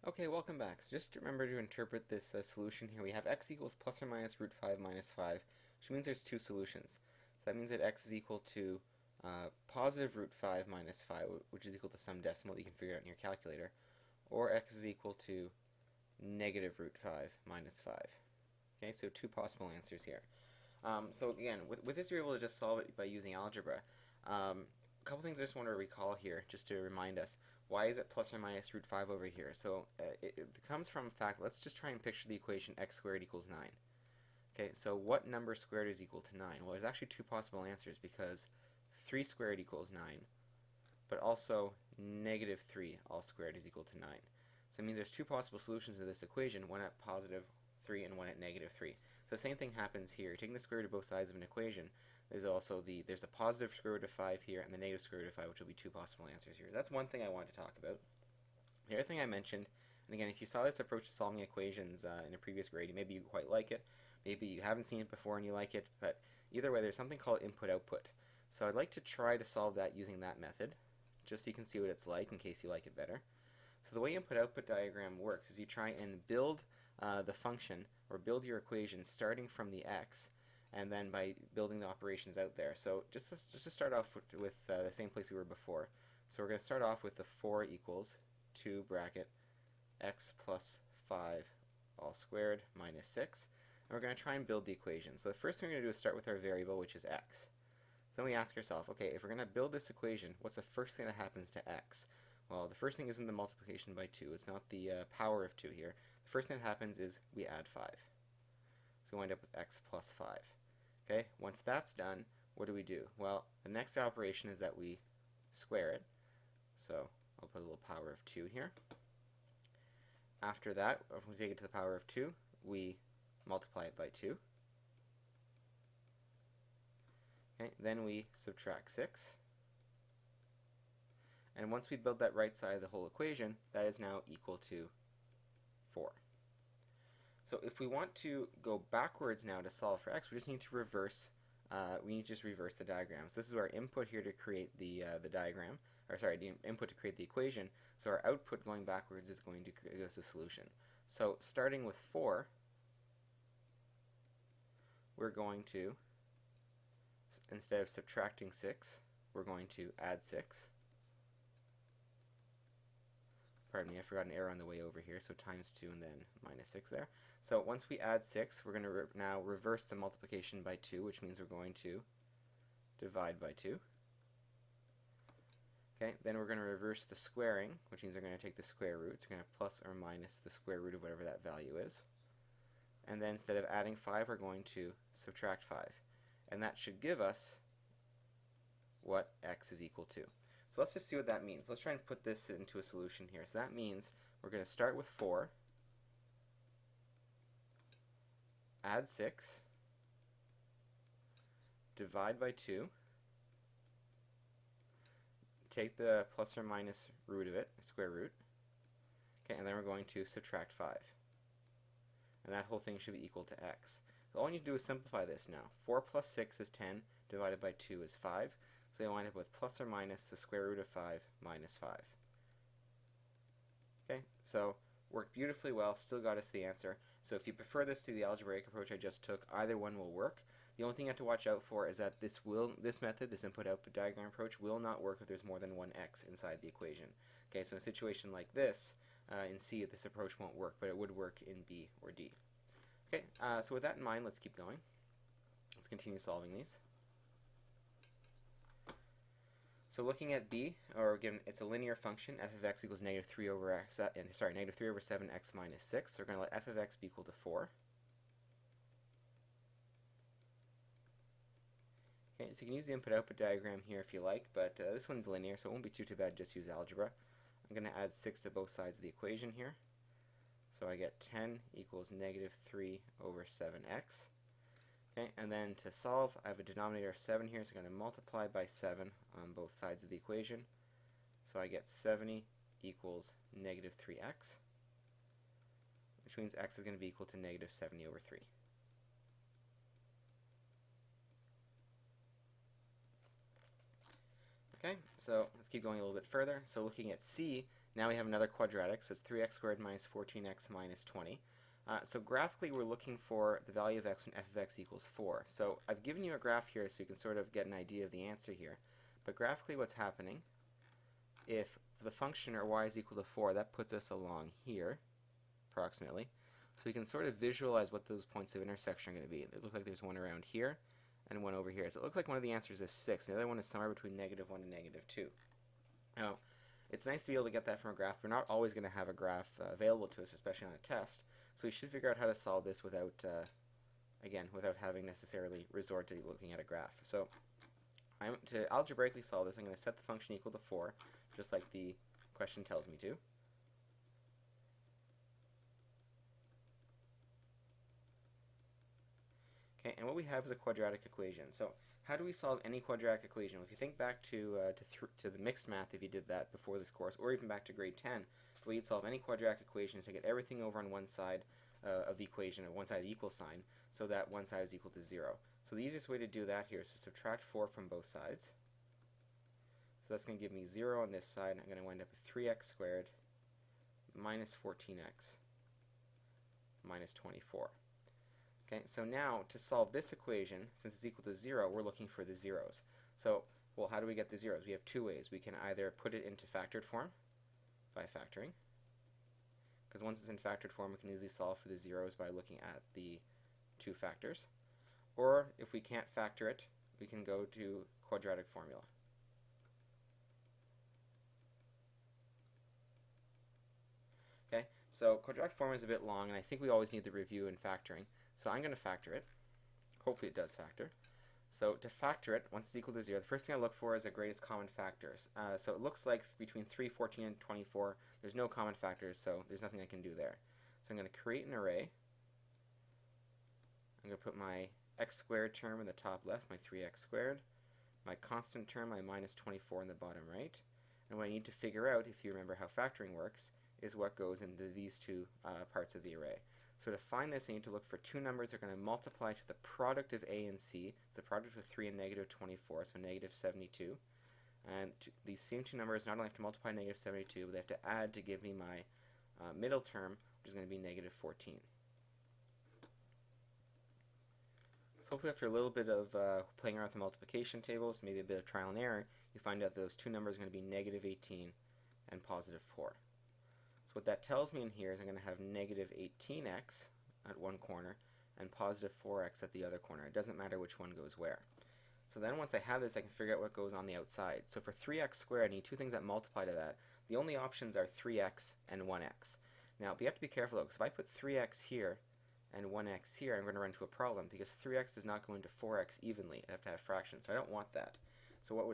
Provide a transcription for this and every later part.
Okay, welcome back. So just remember to interpret this solution here. We have x equals plus or minus root 5 minus 5, which means there's two solutions. So that means that x is equal to positive root 5 minus 5, which is equal to some decimal that you can figure out in your calculator, or x is equal to negative root 5 minus 5. Okay, so two possible answers here. So again, with this you're able to just solve it by using algebra. A couple things I just want to recall here, just to remind us. Why is it plus or minus root 5 over here? So it comes from the fact, let's just try and picture the equation x squared equals 9. Okay, so what number squared is equal to 9? Well, there's actually two possible answers, because 3 squared equals 9, but also negative 3 all squared is equal to 9. So it means there's two possible solutions to this equation, one at positive 3 and one at negative 3. So the same thing happens here. Taking the square root of both sides of an equation, there's also there's a positive square root of 5 here and the negative square root of 5, which will be two possible answers here. That's one thing I wanted to talk about. The other thing I mentioned, and again, if you saw this approach to solving equations in a previous grade, maybe you quite like it, maybe you haven't seen it before and you like it, but either way, there's something called input-output. So I'd like to try to solve that using that method, just so you can see what it's like in case you like it better. So the way input-output diagram works is you try and build the function, or build your equation starting from the x, and then by building the operations out there. So just to start off with the same place we were before. So we're going to start off with the 4 equals 2 bracket x plus 5 all squared minus 6. And we're going to try and build the equation. So the first thing we're going to do is start with our variable, which is x. So then we ask ourselves, okay, if we're going to build this equation, what's the first thing that happens to x? Well, the first thing isn't the multiplication by 2. It's not the power of 2 here. The first thing that happens is we add 5. So we wind up with x plus 5. Okay, once that's done, what do? Well, the next operation is that we square it. So I'll put a little power of 2 here. After that, if we take it to the power of 2, we multiply it by 2. Okay, then we subtract 6. And once we build that right side of the whole equation, that is now equal to 4. So if we want to go backwards now to solve for x, we just need to reverse. We need to just reverse the diagram. So this is our input here to create the diagram, or sorry, the input to create the equation. So our output going backwards is going to give us a solution. So starting with 4, we're going to, instead of subtracting 6, we're going to add 6. Pardon me, I forgot an arrow on the way over here, so times 2 and then minus 6 there. So once we add 6, we're going to now reverse the multiplication by 2, which means we're going to divide by 2. Okay, then we're going to reverse the squaring, which means we're going to take the square root. So we're going to have plus or minus the square root of whatever that value is. And then instead of adding 5, we're going to subtract 5. And that should give us what x is equal to. So let's just see what that means. Let's try and put this into a solution here. So that means we're going to start with 4, add 6, divide by 2, take the plus or minus root of it, square root, okay, and then we're going to subtract 5. And that whole thing should be equal to x. So all you need to do is simplify this now. 4 plus 6 is 10, divided by 2 is 5. So you wind up with plus or minus the square root of 5 minus 5. Okay, so worked beautifully well, still got us the answer. So if you prefer this to the algebraic approach I just took, either one will work. The only thing you have to watch out for is that this method, this input-output diagram approach, will not work if there's more than one x inside the equation. Okay, so in a situation like this, in C, this approach won't work, but it would work in B or D. Okay, so with that in mind, let's keep going. Let's continue solving these. So looking at B, or again, it's a linear function. F of x equals negative 3 over x, negative 3 over 7x minus 6. So we're going to let f of x be equal to 4. Okay, so you can use the input-output diagram here if you like, but this one's linear, so it won't be too bad. Just use algebra. I'm going to add 6 to both sides of the equation here. So I get 10 equals negative 3 over 7x. Okay, and then to solve, I have a denominator of 7 here, so I'm going to multiply by 7 on both sides of the equation. So I get 70 equals negative 3x, which means x is going to be equal to negative 70 over 3. Okay, so let's keep going a little bit further. So looking at C, Now we have another quadratic, so it's 3x squared minus 14x minus 20. So graphically, we're looking for the value of x when f of x equals 4. So I've given you a graph here so you can sort of get an idea of the answer here. But graphically, what's happening, if the function or y is equal to 4, that puts us along here, approximately. So we can sort of visualize what those points of intersection are going to be. It looks like there's one around here and one over here. So it looks like one of the answers is 6. The other one is somewhere between -1 and -2. Now, it's nice to be able to get that from a graph. We're not always going to have a graph available to us, especially on a test. So we should figure out how to solve this without, again, without having necessarily resort to looking at a graph. So to algebraically solve this, I'm going to set the function equal to 4, just like the question tells me to. Okay, and what we have is a quadratic equation. So how do we solve any quadratic equation? Well, if you think back to the mixed math, if you did that before this course, or even back to grade 10, the way you'd solve any quadratic equation is to get everything over on one side of the equation, or one side of the equal sign, so that one side is equal to 0. So the easiest way to do that here is to subtract 4 from both sides. So that's going to give me 0 on this side, and I'm going to wind up with 3x squared minus 14x minus 24. Okay, so now to solve this equation, since it's equal to 0, we're looking for the zeros. So, well, how do we get the zeros? We have two ways. We can either put it into factored form by factoring, because once it's in factored form, we can easily solve for the zeros by looking at the two factors. Or if we can't factor it, we can go to quadratic formula. Okay, so quadratic formula is a bit long, and I think we always need the review and factoring. So I'm going to factor it. Hopefully it does factor. So to factor it, once it's equal to 0, the first thing I look for is the greatest common factors. So it looks like between 3, 14, and 24, there's no common factors, so there's nothing I can do there. So I'm going to create an array. I'm going to put my x squared term in the top left, my 3x squared, my constant term, my minus 24 in the bottom right. And what I need to figure out, if you remember how factoring works, is what goes into these two parts of the array. So to find this, I need to look for two numbers that are going to multiply to the product of a and c, the product of 3 and -24, so -72. And these same two numbers not only have to multiply -72, but they have to add to give me my middle term, which is going to be -14. So hopefully after a little bit of playing around with the multiplication tables, maybe a bit of trial and error, you find out those two numbers are going to be -18 and +4. So what that tells me in here is I'm going to have -18x at one corner and +4x at the other corner. It doesn't matter which one goes where. So then once I have this, I can figure out what goes on the outside. So for 3x squared, I need two things that multiply to that. The only options are 3x and 1x. Now, but you have to be careful though, because if I put 3x here and 1x here, I'm going to run into a problem, because 3x does not go into 4x evenly. I have to have fractions, so I don't want that. So what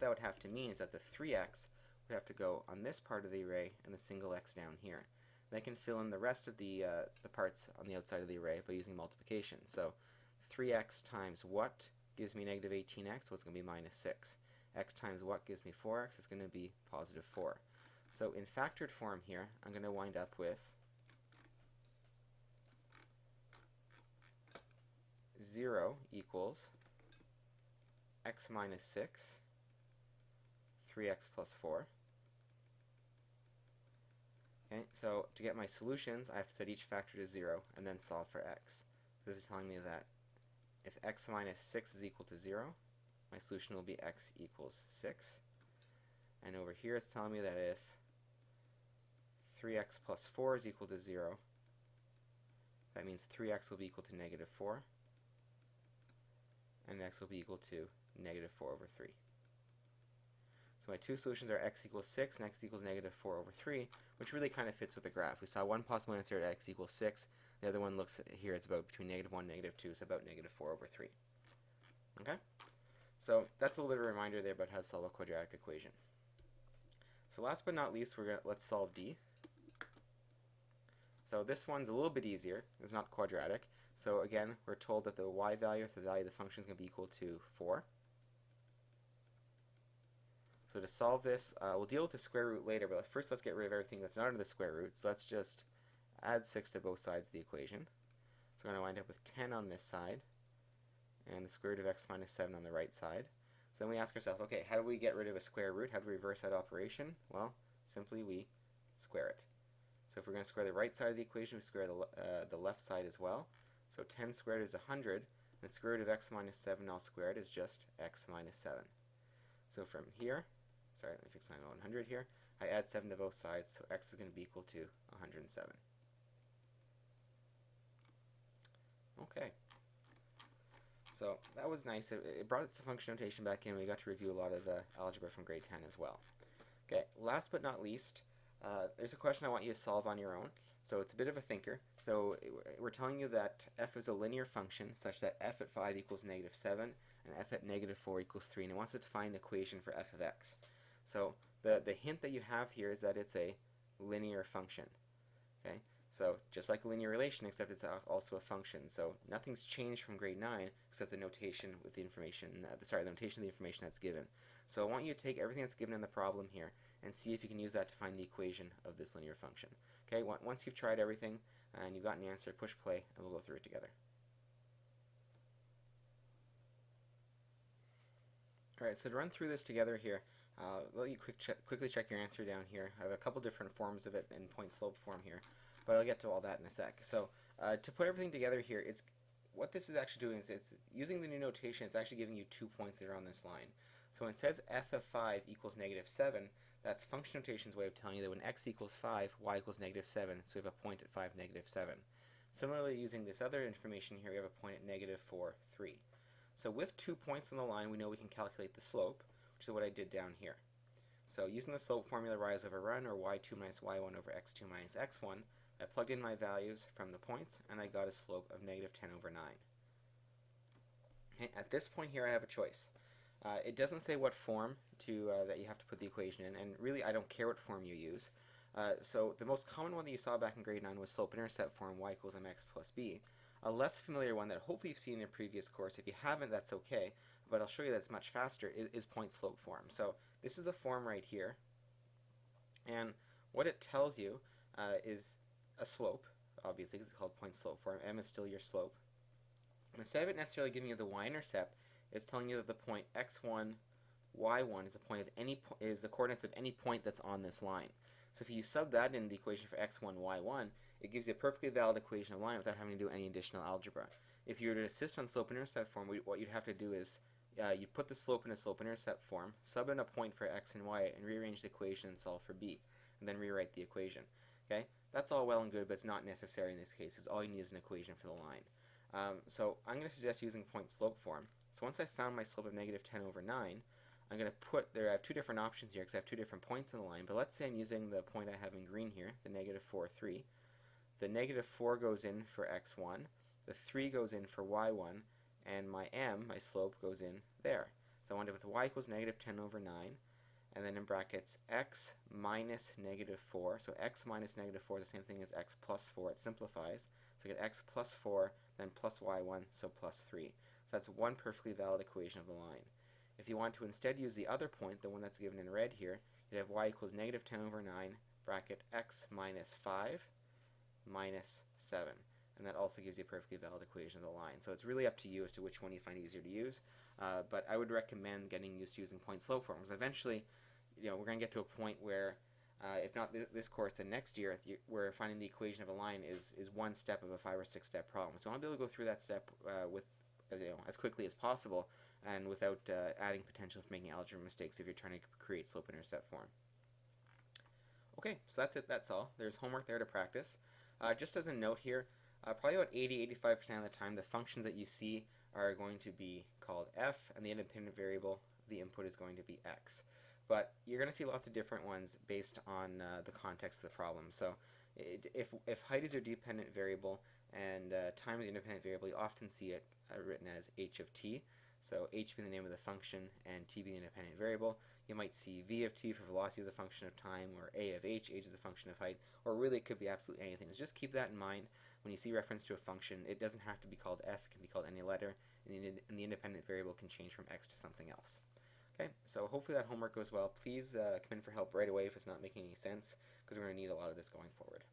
that would have to mean is that the 3x would have to go on this part of the array and the single x down here. And I can fill in the rest of the parts on the outside of the array by using multiplication. So 3x times what gives me -18x? Well, it's going to be -6. X times what gives me 4x? It's going to be +4. So in factored form here, I'm going to wind up with 0 equals x minus 6, 3x plus 4. Okay, so to get my solutions, I have to set each factor to 0 and then solve for x. This is telling me that if x minus 6 is equal to 0, my solution will be x equals 6. And over here it's telling me that if 3x plus 4 is equal to 0, that means 3x will be equal to -4, and x will be equal to -4/3. So my two solutions are x equals 6 and x equals -4/3, which really kind of fits with the graph. We saw one possible answer at x equals 6. The other one looks here, it's about between -1 and -2, so about -4/3. Okay? So that's a little bit of a reminder there about how to solve a quadratic equation. So last but not least, let's solve D. So this one's a little bit easier. It's not quadratic. So again, we're told that the y value, so the value of the function, is going to be equal to 4. So to solve this, we'll deal with the square root later, but first let's get rid of everything that's not under the square root. So let's just add 6 to both sides of the equation. So we're going to wind up with 10 on this side, and the square root of x minus 7 on the right side. So then we ask ourselves, okay, how do we get rid of a square root? How do we reverse that operation? Well, simply we square it. So if we're going to square the right side of the equation, we square the left side as well. So 10 squared is 100, and the square root of x minus 7 all squared is just x minus 7. So from here, sorry, let me fix my 100 here, I add 7 to both sides, so x is going to be equal to 107. Okay. So that was nice. It brought some function notation back in. We got to review a lot of algebra from grade 10 as well. Okay, last but not least, there's a question I want you to solve on your own. So it's a bit of a thinker. So we're telling you that f is a linear function such that f at 5 equals negative 7 and f at negative 4 equals 3. And it wants us to find an equation for f of x. So the hint that you have here is that it's a linear function. Okay, so just like a linear relation, except it's also a function. So nothing's changed from grade 9 except the notation with the information, the notation of the information that's given. So I want you to take everything that's given in the problem here and see if you can use that to find the equation of this linear function. Okay, once you've tried everything and you've gotten the answer, push play and we'll go through it together. Alright, so to run through this together here, let you quickly check your answer down here. I have a couple different forms of it in point slope form here, but I'll get to all that in a sec. So to put everything together here, what this is actually doing is it's using the new notation. It's actually giving you 2 points that are on this line. So when it says f of 5 equals negative 7, that's function notation's way of telling you that when x equals 5, y equals negative 7, so we have a point at 5, negative 7. Similarly, using this other information here, we have a point at negative 4, 3. So with 2 points on the line, we know we can calculate the slope, which is what I did down here. So using the slope formula, rise over run, or y2 minus y1 over x2 minus x1, I plugged in my values from the points, and I got a slope of negative 10 over 9. Okay, at this point here, I have a choice. It doesn't say what form that you have to put the equation in, and really I don't care what form you use. So the most common one that you saw back in grade 9 was slope-intercept form, y equals mx plus b. A less familiar one that hopefully you've seen in a previous course, if you haven't, that's okay, but I'll show you that it's much faster, is point-slope form. So this is the form right here, and what it tells you is a slope, obviously, because it's called point-slope form. M is still your slope. Instead of it necessarily giving you the y-intercept, it's telling you that the point x1, y1 is the coordinates of any point that's on this line. So if you sub that in the equation for x1, y1, it gives you a perfectly valid equation of line without having to do any additional algebra. If you were to insist on slope-intercept form, what you'd have to do is you put the slope in a slope-intercept form, sub in a point for x and y, and rearrange the equation and solve for b, and then rewrite the equation. Okay, that's all well and good, but it's not necessary in this case. It's all you need is an equation for the line. So I'm going to suggest using point-slope form. So once I've found my slope of negative 10 over 9, I'm going to I have 2 different options here because I have 2 different points in the line, but let's say I'm using the point I have in green here, the negative 4, 3. The negative 4 goes in for x1, the 3 goes in for y1, and my m, my slope, goes in there. So I end up with y equals negative 10 over 9, and then in brackets x minus negative 4. So x minus negative 4 is the same thing as x plus 4. It simplifies. So I get x plus 4, then plus y1, so plus 3. So that's one perfectly valid equation of the line. If you want to instead use the other point, the one that's given in red here, you'd have y equals negative 10 over 9, bracket x minus 5, minus 7. And that also gives you a perfectly valid equation of the line. So it's really up to you as to which one you find easier to use. But I would recommend getting used to using point-slope form, because eventually, we're going to get to a point where, if not this course, then next year, where finding the equation of a line is one step of a 5 or 6 step problem. So I want to be able to go through that step as quickly as possible, and without adding potential for making algebra mistakes if you're trying to create slope-intercept form. Okay, so that's it. That's all. There's homework there to practice. Just as a note here, probably about 80-85% of the time, the functions that you see are going to be called f, and the independent variable, the input, is going to be x. But you're going to see lots of different ones based on the context of the problem. So if height is your dependent variable and time is the independent variable, you often see it written as h of t. So h being the name of the function and t being the independent variable. You might see v of t for velocity as a function of time, or a of h is a function of height, or really it could be absolutely anything. So just keep that in mind. When you see reference to a function, it doesn't have to be called f, it can be called any letter, and the independent variable can change from x to something else. Okay, so hopefully that homework goes well. Please come in for help right away if it's not making any sense, because we're going to need a lot of this going forward.